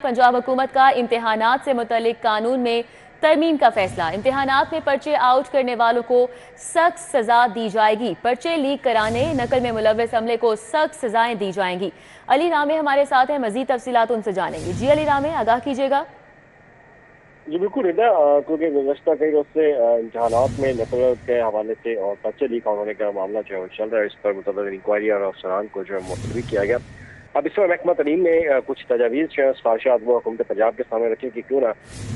पंजाब हुकूमत का इम्तिहानात से मुतल्लिक कानून में तरमीम का फैसला। इम्तिहानात में पर्चे आउट करने वालों को सख्त सजा दी जाएगी। पर्चे लीक कराने, नकल में मुलव्वस अमले को सख्त सजाएं दी जाएंगी। अली रामे हमारे साथ हैं, मजीद तफसीलात उनसे जानेंगे। जी अली रामे, आगाह कीजिएगा। जी बिल्कुल रिदा, क्योंकि गुज़श्ता कई रोज से इम्तिहानात में नकल के हवाले से और पर्चे लीक होने का मामला जो है वो चल रहा है। इस पर मुतल्लिक़ इंक्वायरी और अफसरान को जो है मुलतवी किया गया। अब इस पर महकमा तालीम ने कुछ तजावीज़ जो है सिफारिशात वो हुकूमत पंजाब के सामने रखी कि क्यों ना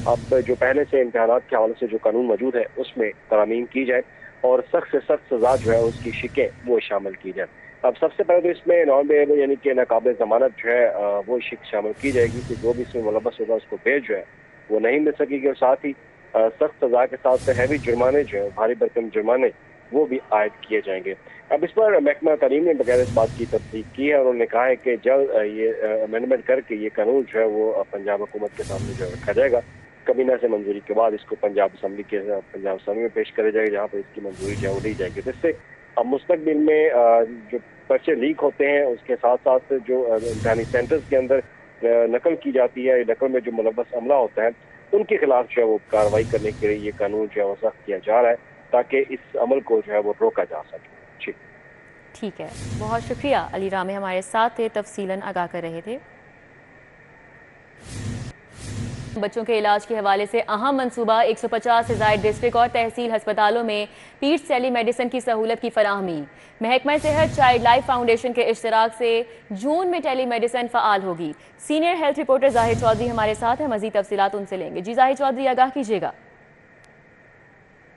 अब जो पहले से इम्तिहानात के हवाले से जो कानून मौजूद है उसमें तरामीम की जाए और सख्त से सख्त सजा जो है उसकी शिकें वो शामिल की जाए। अब सबसे पहले तो इसमें नॉन बेलेबल यानी कि नाकाबिल ज़मानत जो है वो शिक शामिल की जाएगी कि जो भी इसमें मुलव्वस होगा उसको बेल जो है वो नहीं मिल सकेगी और साथ ही सख्त सजा के साथ हैवी जुर्माने जो है भारी भरकम जुर्माने वो भी आयद किए जाएंगे। अब इस पर महकमा तालीम ने बगैर इस बात की तस्दीक की है और उन्होंने कहा है कि जल्द ये अमेंडमेंट करके ये कानून जो है वो पंजाब हुकूमत के सामने जो रखा जाएगा। कबीना से मंजूरी के बाद इसको पंजाब असम्बली में पेश करे जाएगा, जहाँ पर इसकी मंजूरी जो है वो ली जाएगी। जिससे अब मुस्तकबिल में जो पर्चे लीक होते हैं उसके साथ साथ जो इम्तिहानी सेंटर्स के अंदर नकल की जाती है, नकल में जो मुलव्वस अमला होता है उनके खिलाफ जो है वो कार्रवाई करने के लिए ये कानून जो है वो सख्त किया जा रहा है ताकि इस अमल को जो है वो रोका जा सके। जी ठीक है, बहुत शुक्रिया अली रामे हमारे साथ थे, तफसीलन आगाह कर रहे थे। बच्चों के इलाज के हवाले से अहम मंसूबा 150 से ज़ायद डिस्ट्रिक्ट और तहसील हस्पतालों में पीड्स टेली मेडिसिन की सहूलत की फराहमी। महकमा सेहत चाइल्ड लाइफ फाउंडेशन के इश्तराक से जून में टेली मेडिसिन फ़आल होगी। सीनियर हेल्थ रिपोर्टर जाहिर चौधरी हमारे साथ हैं, मज़ीद तफसीलात उनसे लेंगे। जी जाहिर चौधरी, आगाह कीजिएगा।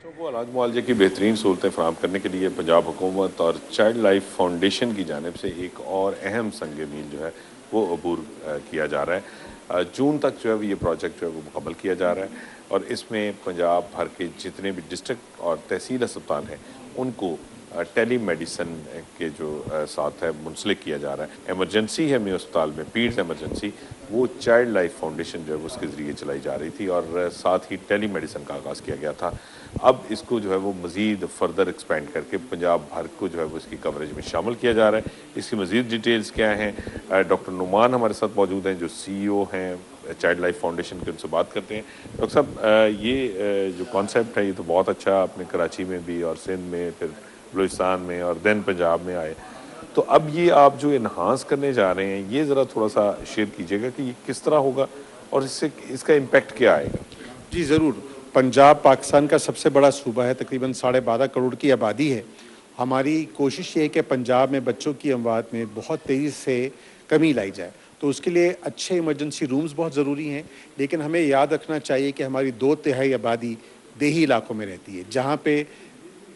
को इलाज मुआवजे की बेहतरीन सहूलतें फराहम करने के लिए पंजाब हुकूमत और चाइल्ड लाइफ फाउंडेशन की जानिब से एक और अहम संग मील जो है वो अबूर किया जा रहा है। जून तक जो है ये प्रोजेक्ट जो है वो मुकम्मल किया जा रहा है और इसमें पंजाब भर के जितने भी डिस्ट्रिक्ट और तहसील अस्पताल हैं उनको टेली मेडिसन के जो साथ है मुंसलिक किया जा रहा है। एमरजेंसी है में अस्पताल में पीड्स एमरजेंसी वो चाइल्ड लाइफ फाउंडेशन जो है उसके ज़रिए चलाई जा रही थी और साथ ही टेली मेडिसन का आगाज़ किया गया था। अब इसको जो है वो मज़ीद फर्दर एक्सपेंड करके पंजाब भर को जो है वो इसकी कवरेज में शामिल किया जा रहा है। इसकी मज़ीद डिटेल्स क्या हैं, डॉक्टर नुमान हमारे साथ मौजूद हैं जो CEO हैं चाइल्ड लाइफ फाउंडेशन के, उनसे बात करते हैं। डॉक्टर साहब, ये जो कॉन्सेप्ट है ये तो बहुत अच्छा, आपने कराची में भी और सिंध में फिर बलूचिस्तान में और देन पंजाब में आए, तो अब ये आप जो इन्हांस करने जा रहे हैं ये ज़रा थोड़ा सा शेयर कीजिएगा कि ये किस तरह होगा और इससे इसका इम्पैक्ट क्या आएगा। जी ज़रूर। पंजाब पाकिस्तान का सबसे बड़ा सूबा है, तकरीबन 12.5 करोड़ की आबादी है। हमारी कोशिश ये है कि पंजाब में बच्चों की अमवात में बहुत तेज़ी से कमी लाई जाए, तो उसके लिए अच्छे इमरजेंसी रूम्स बहुत ज़रूरी हैं। लेकिन हमें याद रखना चाहिए कि हमारी 2/3 आबादी देही इलाकों में रहती है, जहाँ पे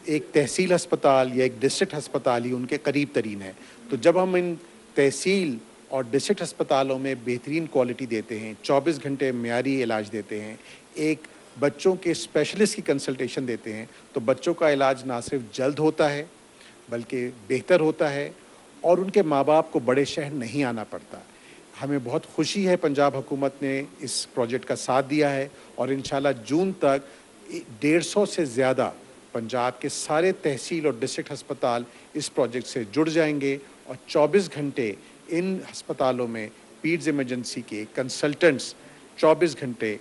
एक तहसील अस्पताल या एक डिस्ट्रिक्ट अस्पताल ही उनके करीब तरीन है। तो जब हम इन तहसील और डिस्ट्रिक्ट अस्पतालों में बेहतरीन क्वालिटी देते हैं, 24 घंटे मियारी इलाज देते हैं, एक बच्चों के स्पेशलिस्ट की कंसल्टेशन देते हैं, तो बच्चों का इलाज ना सिर्फ जल्द होता है बल्कि बेहतर होता है और उनके माँ बाप को बड़े शहर नहीं आना पड़ता। हमें बहुत खुशी है पंजाब हुकूमत ने इस प्रोजेक्ट का साथ दिया है और इंशाल्लाह जून तक 150 से ज़्यादा पंजाब के सारे तहसील और डिस्ट्रिक्ट अस्पताल इस प्रोजेक्ट से जुड़ जाएंगे और 24 घंटे इन अस्पतालों में पीड्स इमरजेंसी के कंसल्टेंट्स 24 घंटे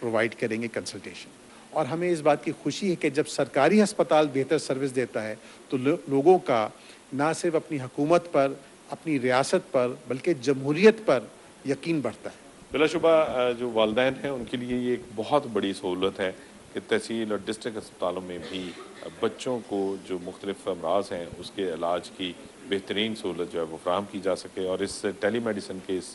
प्रोवाइड करेंगे कंसल्टेशन। और हमें इस बात की खुशी है कि जब सरकारी अस्पताल बेहतर सर्विस देता है तो लोगों का ना सिर्फ अपनी हुकूमत पर, अपनी रियासत पर, बल्कि जमहूरियत पर यकीन बढ़ता है। बिलाशुबा जो वालिदैन हैं उनके लिए ये एक बहुत बड़ी सहूलत है कि तहसील और डिस्ट्रिक्ट अस्पतालों में भी बच्चों को जो मुख्तलिफ अमराज हैं उसके इलाज की बेहतरीन सहूलत जो है वो फराहम की जा सके। और इस टेली मेडिसन के इस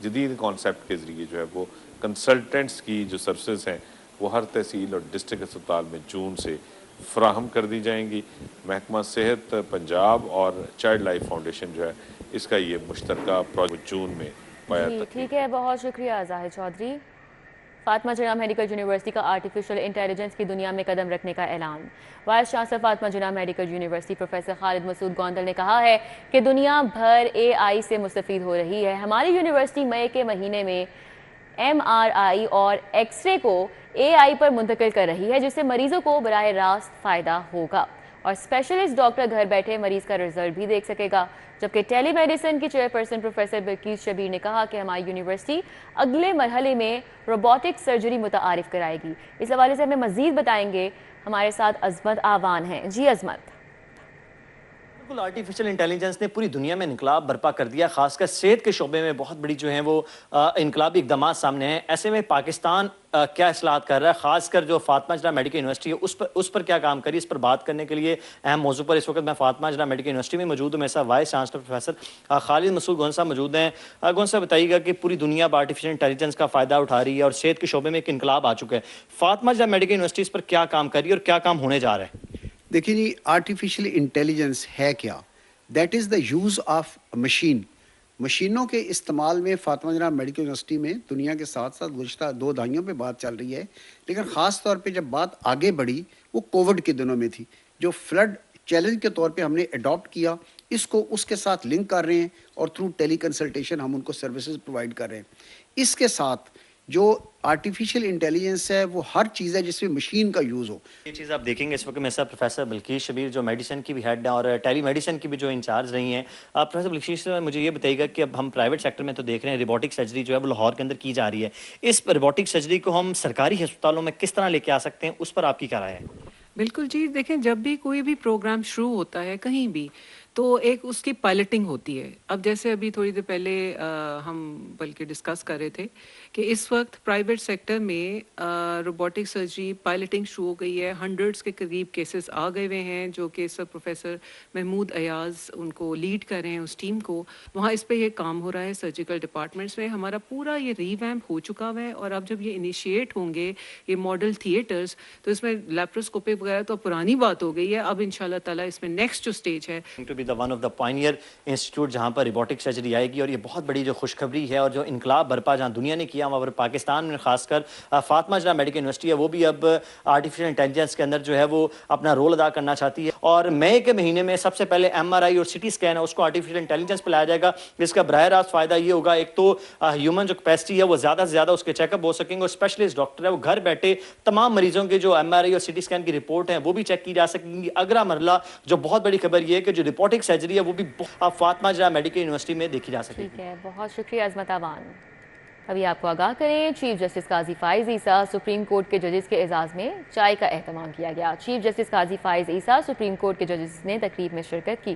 जदीद कॉन्सेप्ट के ज़रिए जो है वो कंसल्टेंट्स की जो सर्विसेज हैं वो हर तहसील और डिस्ट्रिक्ट अस्पताल में जून से फराहम कर दी जाएंगी। महकमा सेहत पंजाब और चाइल्ड लाइफ फाउंडेशन जो है इसका ये मुश्तरका प्रोजेक्ट जून में पाया। ठीक है, बहुत शुक्रिया जाहिर चौधरी। फातिमा जिन्ना मेडिकल यूनिवर्सिटी का आर्टिफिशियल इंटेलिजेंस की दुनिया में कदम रखने का ऐलान। Vice chancellor Fatima Jinnah medical university professor Khalid Masood Gondal ने कहा है कि दुनिया भर AI से मुस्तफीद हो रही है। हमारी यूनिवर्सिटी मई के महीने में MRI और एक्सरे को AI पर मुंतकिल कर रही है, जिससे मरीजों को बराह रास्त फ़ायदा होगा। اور اسپیشلسٹ ڈاکٹر گھر بیٹھے مریض کا رزلٹ بھی دیکھ سکے گا. جبکہ ٹیلی میڈیسن کی چیئرپرسن پروفیسر بلقیس شبیر نے کہا کہ ہماری یونیورسٹی اگلے مرحلے میں روبوٹک سرجری متعارف کرائے گی. اس حوالے سے ہمیں مزید بتائیں گے ہمارے ساتھ عظمت آوان ہیں. جی عظمت. بالکل آرٹیفیشل انٹیلیجنس نے پوری دنیا میں انقلاب برپا کر دیا، خاص کر صحت کے شعبے میں بہت بڑی جو ہیں وہ انقلابی اقدامات سامنے ہیں. ایسے میں پاکستان کیا اصلاحات کر رہا ہے، خاص کر جو فاطمہ جناح میڈیکل یونیورسٹی ہے اس پر کیا کام کری، اس پر بات کرنے کے لیے اہم موضوع پر اس وقت میں فاطمہ جناح میڈیکل یونیورسٹی میں موجود ہوں. میرے ساتھ وائس چانسلر پروفیسر خالد مسعود گون صاحب موجود ہیں. گون صاحب بتائیے گا کہ پوری دنیا اب آرٹیفیشل انٹیلیجنس کا فائدہ اٹھا رہی ہے اور صحت کے شعبے میں ایک انقلاب آ چکا ہے. فاطمہ جناح میڈیکل یونیورسٹی اس پر کیا کام کر رہی ہے اور کیا کام ہونے جا رہا ہے؟ دیکھیں جی، آرٹیفیشل انٹیلیجنس ہے کیا؟ That is the use of machine. مشینوں کے استعمال میں فاطمہ جناح میڈیکل یونیورسٹی میں دنیا کے ساتھ ساتھ گزشتہ 2 دہائیوں پہ بات چل رہی ہے، لیکن خاص طور پہ جب بات آگے بڑھی وہ کووڈ کے دنوں میں تھی، جو فلڈ چیلنج کے طور پہ ہم نے اڈاپٹ کیا، اس کو اس کے ساتھ لنک کر رہے ہیں اور تھرو ٹیلی کنسلٹیشن ہم ان کو سروسز پرووائڈ کر رہے ہیں. اس کے ساتھ جو آرٹیفیشل انٹیلیجنس ہے وہ ہر چیز ہے جس میں مشین کا یوز ہو. یہ چیز آپ دیکھیں گے اس وقت میرے ساتھ پروفیسر بلقیس شبیر جو میڈیسن کی بھی ہیڈ ہیں اور ٹیلی میڈیسن کی بھی جو انچارج رہی ہیں. پروفیسر بلقیس مجھے یہ بتائیے گا کہ اب ہم پرائیویٹ سیکٹر میں تو دیکھ رہے ہیں روبوٹک سرجری جو ہے وہ لاہور کے اندر کی جا رہی ہے. اس روبوٹک سرجری کو ہم سرکاری ہسپتالوں میں کس طرح لے کے آ سکتے ہیں، اس پر آپ کی کیا رائے ہے؟ بالکل جی، دیکھیں جب بھی کوئی بھی پروگرام شروع ہوتا ہے کہیں بھی تو ایک اس کی پائلٹنگ ہوتی ہے. اب جیسے ابھی تھوڑی دیر پہلے ہم بلکہ ڈسکس کر رہے تھے کہ اس وقت پرائیویٹ سیکٹر میں روبوٹک سرجری پائلٹنگ شروع ہو گئی ہے. 100 کے قریب کیسز آ گئے ہوئے ہیں جو کہ سب پروفیسر محمود ایاز ان کو لیڈ کر رہے ہیں اس ٹیم کو. وہاں اس پہ یہ کام ہو رہا ہے سرجیکل ڈپارٹمنٹس میں. ہمارا پورا یہ ریویمپ ہو چکا ہوا ہے اور اب جب یہ انیشیٹ ہوں گے یہ ماڈل تھیٹرز تو اس میں لیپروسکوپی وغیرہ تو پرانی بات ہو گئی ہے. اب انشاءاللہ تعالیٰ اس میں نیکسٹ جو اسٹیج ہے one of the pioneer institute جہاں پر روبوٹک سرجری آئے گی، اور یہ بہت بڑی جو خوشخبری ہے اور جو انقلاب برپا جہاں دنیا نے کیا وہاں پر پاکستان میں خاص کر فاطمہ جناح میڈیکل یونیورسٹی ہے وہ بھی اب آرٹیفیشل انٹیلیجنس کے اندر جو ہے وہ اپنا رول ادا کرنا چاہتی ہے. اور مئی کے مہینے میں سب سے پہلے MRI اور CT اسکین ہے اس کو آرٹیفیشل انٹیلیجنس پہ لایا جائے گا. جس کا براہ راست فائدہ یہ ہوگا، ایک تو ہیومن جو کیپیسٹی ہے وہ زیادہ سے زیادہ اس کے چیک اپ ہو سکیں گے اور اسپیشلسٹ ڈاکٹر ہے وہ گھر بیٹھے تمام مریضوں کے جو MRI اور CT اسکین کی رپورٹ ہیں وہ بھی چیک کی جا سکیں گی. اگلا مرحلہ جو بہت بڑی خبر یہ ہے کہ جو روبوٹک سرجری ہے وہ بھی فاطمہ جناح میڈیکل یونیورسٹی میں دیکھی جا سکے گی. ٹھیک ہے، بہت شکریہ عظمت آوان. ابھی آپ کو آگاہ کریں، چیف جسٹس قاضی فائز عیسیٰ سپریم کورٹ کے ججز کے اعزاز میں چائے کا اہتمام کیا گیا. چیف جسٹس قاضی فائز عیسیٰ سپریم کورٹ کے ججز نے تقریب میں شرکت کی.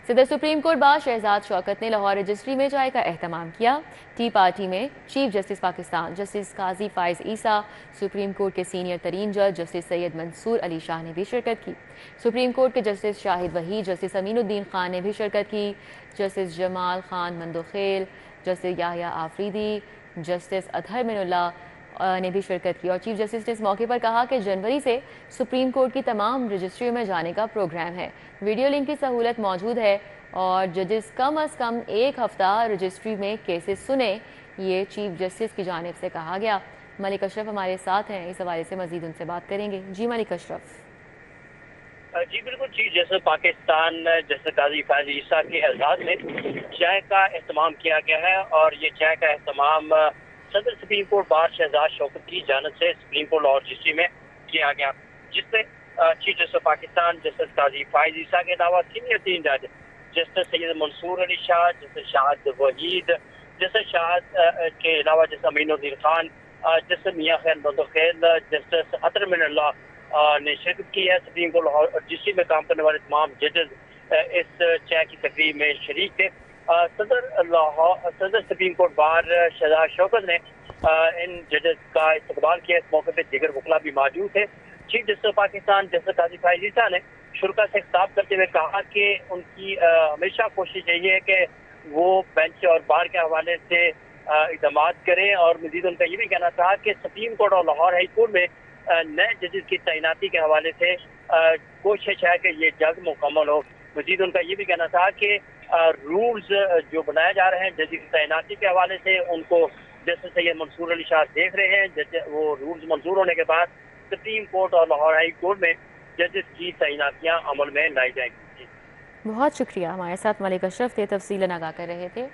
صدر سپریم کورٹ بار شہزاد شوکت نے لاہور رجسٹری میں چائے کا اہتمام کیا. ٹی پارٹی میں چیف جسٹس پاکستان جسٹس قاضی فائز عیسیٰ، سپریم کورٹ کے سینئر ترین جج جسٹس سید منصور علی شاہ نے بھی شرکت کی. سپریم کورٹ کے جسٹس شاہد وحید، جسٹس امین الدین خان نے بھی شرکت کی. جسٹس جمال خان مندوخیل، جسٹس یحییٰ آفریدی، جسٹس اطہر من اللہ نے بھی شرکت کی. اور چیف جسٹس نے اس موقع پر کہا کہ جنوری سے سپریم کورٹ کی تمام رجسٹریوں میں جانے کا پروگرام ہے. ویڈیو لنک کی سہولت موجود ہے اور ججز کم از کم 1 ہفتہ رجسٹری میں کیسز سنیں، یہ چیف جسٹس کی جانب سے کہا گیا. ملک اشرف ہمارے ساتھ ہیں، اس حوالے سے مزید ان سے بات کریں گے. جی ملک اشرف. جی بالکل، چیف جسٹس پاکستان جسٹس قاضی فائز عیسیٰ کے اعزاز میں چائے کا اہتمام کیا گیا ہے اور یہ چائے کا اہتمام صدر سپریم کورٹ بار شہزاد شوکت کی جانب سے سپریم کورٹ لاہور رجسٹری میں کیا گیا، جس میں چیف جسٹس پاکستان جسٹس قاضی فائز عیسیٰ کے علاوہ سینئر 3 جج جسٹس سید منصور علی شاہ، جسٹس شاہد وحید، جسٹس شاہد کے علاوہ جسٹس امین الدین خان، جسٹس میاں خیر مندوخیل، جسٹس اطہر من اللہ نے شرکت کی ہے. سپریم کورٹ لاہور رجسٹری میں کام کرنے والے تمام ججز اس چائے کی تقریب میں شریک تھے. صدر سپریم کورٹ بار شہزاد شوکت نے ان ججز کا استقبال کیا. اس موقع پہ دیگر وکلا بھی موجود تھے. چیف جسٹس پاکستان جسٹس قاضی فائز عیسیٰ نے شرکا سے خطاب کرتے ہوئے کہا کہ ان کی ہمیشہ کوشش یہی ہے کہ وہ بینچ اور بار کے حوالے سے اقدامات کریں اور مزید ان کا یہ بھی کہنا تھا کہ سپریم کورٹ اور لاہور ہائی کورٹ میں نئے ججز کی تعیناتی کے حوالے سے کوشش ہے کہ یہ جلد مکمل ہو. مزید ان کا یہ بھی کہنا تھا کہ رولز جو بنائے جا رہے ہیں ججز کی تعیناتی کے حوالے سے ان کو جسٹس سید منصور علی شاہ دیکھ رہے ہیں. وہ رولز منظور ہونے کے بعد سپریم کورٹ اور لاہور ہائی کورٹ میں ججز کی تعیناتیاں عمل میں لائی جائیں گی. بہت شکریہ، ہمارے ساتھ ملک اشرف تھے، تفصیل آگاہ کر رہے تھے.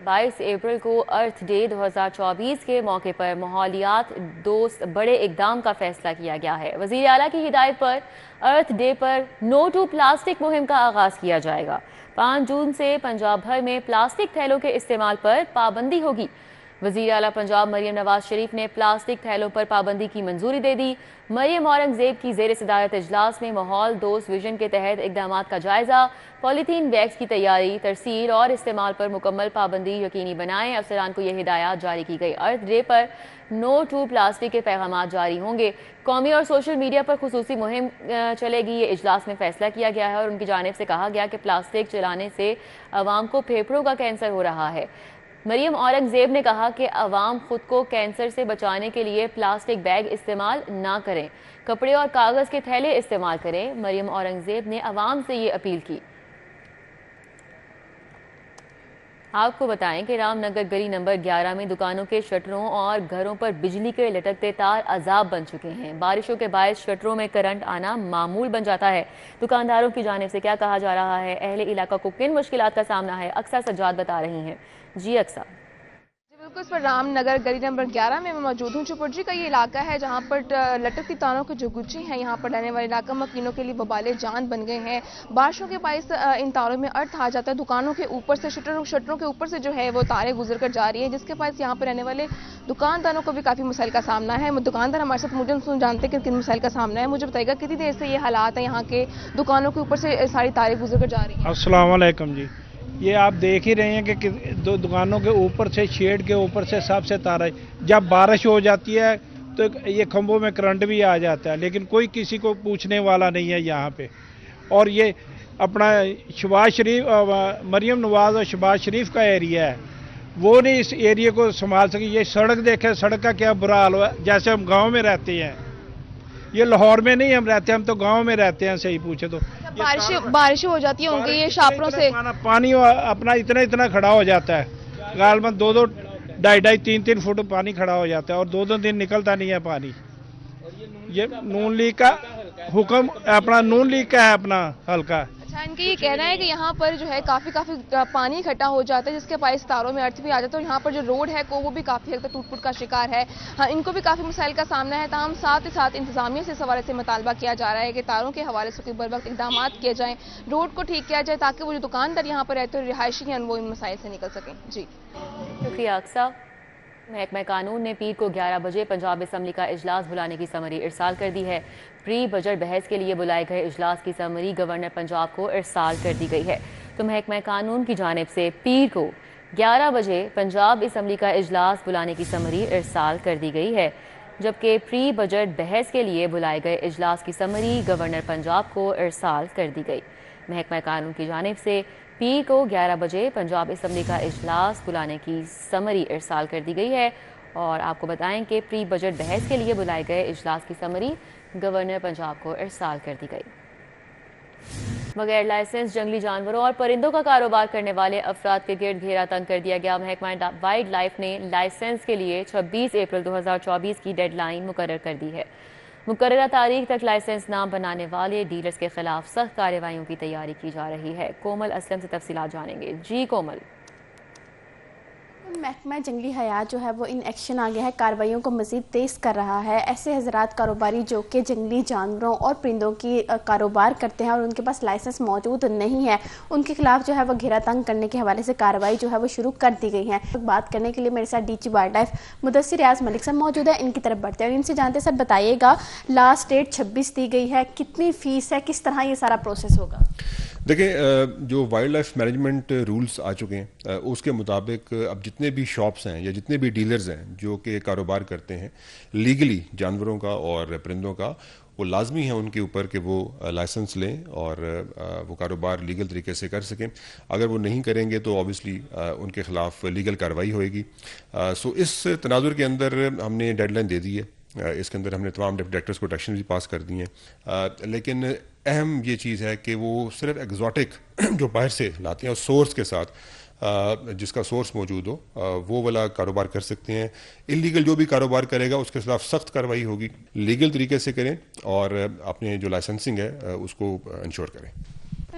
22 अप्रैल को अर्थ डे 2024 के मौके पर माहौलियात दोस्त बड़े इकदाम का फैसला किया गया है। वज़ीर आला की हिदायत पर अर्थ डे पर नो टू प्लास्टिक मुहिम का आगाज़ किया जाएगा। 5 जून से पंजाब भर में प्लास्टिक थैलों के इस्तेमाल पर पाबंदी होगी। वज़ीर आला पंजाब मरियम नवाज शरीफ ने प्लास्टिक थैलों पर पाबंदी की मंजूरी दे दी। मरियम औरंगज़ेब की ज़ेर सदारत इजलास में माहौल दोस्त विजन के तहत इक़दामात का जायज़ा, पॉलीथीन बैग्स की तैयारी, तरसील और इस्तेमाल पर मुकम्मल पाबंदी यकीनी बनाएं। अफसरान को यह हिदायत जारी की गई। अर्थ डे पर नो टू प्लास्टिक के पैगाम जारी होंगे। कौमी और सोशल मीडिया पर खुसूसी मुहिम चलेगी। ये इजलास में फैसला किया गया है और उनकी जानिब से कहा गया कि प्लास्टिक जलाने से अवाम को फेफड़ों का कैंसर हो रहा है। मरियम औरंगज़ेब ने कहा कि अवाम खुद को कैंसर से बचाने के लिए प्लास्टिक बैग इस्तेमाल ना करें, कपड़े और कागज़ के थैले इस्तेमाल करें। मरियम औरंगज़ेब ने अवाम से ये अपील की। आपको बताएं कि रामनगर गली नंबर 11 में दुकानों के शटरों और घरों पर बिजली के लटकते तार अजाब बन चुके हैं। बारिशों के बायस शटरों में करंट आना मामूल बन जाता है। दुकानदारों की जानिब से क्या कहा जा रहा है, अहले इलाका को किन मुश्किलात का सामना है, अक्सर सज्जाद बता रही हैं। जी अक्सर। बिल्कुल, इस पर रामनगर गली नंबर 11 में मैं मौजूद हूँ। चुपड़जी का ये इलाका है जहाँ पर लटकती तारों के जो गुच्छे हैं, यहाँ पर रहने वाले इलाका मकीनों के लिए बबाले जान बन गए हैं। बारिशों के बायस इन तारों में अर्थ आ जाता है। दुकानों के ऊपर से शटरों के ऊपर से जो है वो तारें गुजर कर जा रही हैं, जिसके पास यहाँ पर रहने वाले दुकानदारों को भी काफ़ी मसाइल का सामना है। दुकानदार हमारे साथ मुझे सुन जानते हैं कि किन मसाइल का सामना है। मुझे बताइएगा कितनी देर से ये हालात है, यहाँ के दुकानों के ऊपर से सारी तारें गुजर कर जा रही हैं? अस्सलाम वालेकुम जी, ये आप देख ही रहे हैं कि दो दुकानों के ऊपर से, शेड के ऊपर से सबसे तारा, जब बारिश हो जाती है तो ये खंभों में करंट भी आ जाता है, लेकिन कोई किसी को पूछने वाला नहीं है यहाँ पे। और ये अपना शहबाज शरीफ, मरियम नवाज और शहबाज शरीफ का एरिया है, वो नहीं इस एरिया को संभाल सके। ये सड़क देखे, सड़क का क्या बुरा हाल हुआ, जैसे हम गाँव में रहते हैं। ये लाहौर में नहीं हम रहते, हम तो गाँव में रहते हैं, सही पूछे तो। बारिश हो जाती है उनके ये शापरों से पानी अपना इतना खड़ा हो जाता है, गालबन 2-2, 2.5, 3-3 फुट पानी खड़ा हो जाता है और 2-2 दिन निकलता नहीं है पानी। ये नून लीग का हुक्म, अपना नून लीग का है अपना हल्का। अच्छा, इनके ये कहना है कि यहाँ पर जो है काफ़ी पानी इकट्ठा हो जाता है, जिसके पास तारों में अर्थ भी आ जाता है और यहाँ पर जो रोड है वो भी काफ़ी हद तक टूट-फूट का शिकार है। हाँ, इनको भी काफ़ी मसाइल का सामना है। ताहम साथ ही साथ इंतजामिया से इस हवाले से मुतालबा किया जा रहा है कि तारों के हवाले से बर वक्त इकदाम किए जाएँ, रोड को ठीक किया जाए, ताकि वो जो दुकानदार यहाँ पर रहते हैं, रिहायशी हैं, वो इन मसाइल से निकल सकें। जी शुक्रिया अक्सा। महकमा कानून ने पीर को 11 बजे पंजाब असम्बली का इजलास बुलाने की समरी इरसाल कर दी है। प्री बजट बहस के लिए बुलाए गए इजलास की समरी गवर्नर पंजाब को इरसाल कर दी गई है। तो महकमा कानून की जानिब से पीर को 11 बजे पंजाब असम्बली का इजलास बुलाने की समरी इरसाल कर दी गई है, जबकि प्री बजट बहस के लिए बुलाए गए इजलास की समरी गवर्नर पंजाब को इरसाल कर दी गई। महकमा कानून की जानिब से पीर को 11 बजे पंजाब असम्बली का इजलास बुलाने की समरी इरसाल कर दी गई है। और आपको बताएं कि प्री बजट बहस के लिए बुलाए गए इजलास की समरी गवर्नर पंजाब को इरसाल कर दी गई। बगैर लाइसेंस जंगली जानवरों और परिंदों का कारोबार करने वाले अफराद के गिर्द घेरा तंग कर दिया गया। महकमा वाइल्ड लाइफ ने लाइसेंस के लिए 26 अप्रैल 2024 की डेडलाइन मुकर्रर कर दी है। मुकर्ररा तारीख तक लाइसेंस नाम बनाने वाले डीलर्स के खिलाफ सख्त कार्रवाइयों की तैयारी की जा रही है। कोमल असलम से तफसीलात जानेंगे। जी कोमल। महकमा जंगली हयात जो है वो इन एक्शन आ गया है, कार्रवाइयों को मज़ीद तेज़ कर रहा है। ऐसे हजरात कारोबारी जो कि जंगली जानवरों और परिंदों की कारोबार करते हैं और उनके पास लाइसेंस मौजूद नहीं है, उनके खिलाफ जो है वो घेरा तंग करने के हवाले से कार्रवाई जो है वो शुरू कर दी गई है। बात करने के लिए मेरे साथ डीजी वाइल्ड लाइफ मुदस्सिर रियाज मलिक साहब मौजूद है। इनकी तरफ बढ़ते हैं और इनसे जानते हैं। सर बताइएगा, लास्ट डेट 26 दी गई है, कितनी फ़ीस है, किस तरह ये सारा प्रोसेस होगा? देखिए, जो वाइल्ड लाइफ मैनेजमेंट रूल्स आ चुके हैं उसके मुताबिक अब जितने भी शॉप्स हैं या जितने भी डीलर्स हैं जो कि कारोबार करते हैं लीगली जानवरों का और परिंदों का, वो लाजमी है उनके ऊपर कि वो लाइसेंस लें और वो कारोबार लीगल तरीके से कर सकें। अगर वो नहीं करेंगे तो ऑब्वियसली उनके खिलाफ लीगल कार्रवाई होएगी। सो इस तनाजुर के अंदर हमने डेडलाइन दे दी है। इसके अंदर हमने तमाम डायरेक्टर्स को डायरेक्शन भी पास कर दिए हैं। लेकिन अहम ये चीज़ है कि वो सिर्फ एग्जॉटिक जो बाहर से लाते हैं और सोर्स के साथ जिसका सोर्स मौजूद हो वो वाला कारोबार कर सकते हैं। इलीगल जो भी कारोबार करेगा उसके खिलाफ सख्त कार्रवाई होगी। लीगल तरीके से करें और अपने जो लाइसेंसिंग है उसको इंश्योर करें।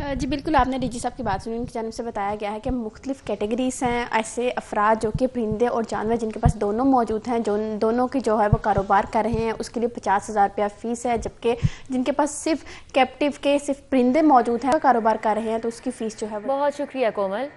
जी बिल्कुल, आपने डीजी साहब की बात सुनी। उनकी जानिब से बताया गया है कि मुख्तलिफ कैटेगरीज हैं ऐसे अफराद जो कि परिंदे और जानवर जिनके पास दोनों मौजूद हैं, जो दोनों की जो है वो कारोबार कर रहे हैं, उसके लिए 50,000 रुपया फ़ीस है। जबकि जिनके पास सिर्फ कैप्टिव के सिर्फ परिंदे मौजूद हैं, कारोबार कर रहे हैं, तो उसकी फ़ीस जो है वो। बहुत शुक्रिया कोमल।